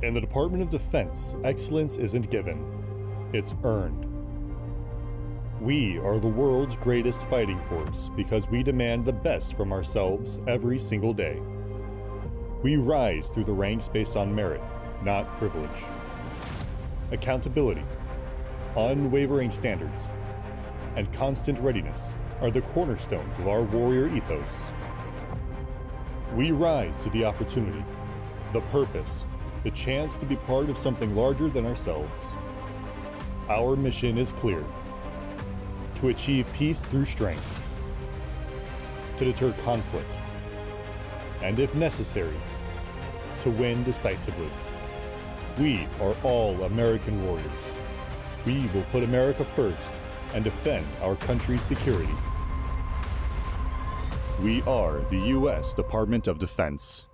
In the Department of Defense, excellence isn't given, it's earned. We are the world's greatest fighting force because we demand the best from ourselves every single day. We rise through the ranks based on merit, not privilege. Accountability, unwavering standards, and constant readiness are the cornerstones of our warrior ethos. We rise to the opportunity, the purpose, the chance to be part of something larger than ourselves. Our mission is clear: to achieve peace through strength, to deter conflict, and if necessary, to win decisively. We are all American warriors. We will put America first and defend our country's security. We are the U.S. Department of Defense.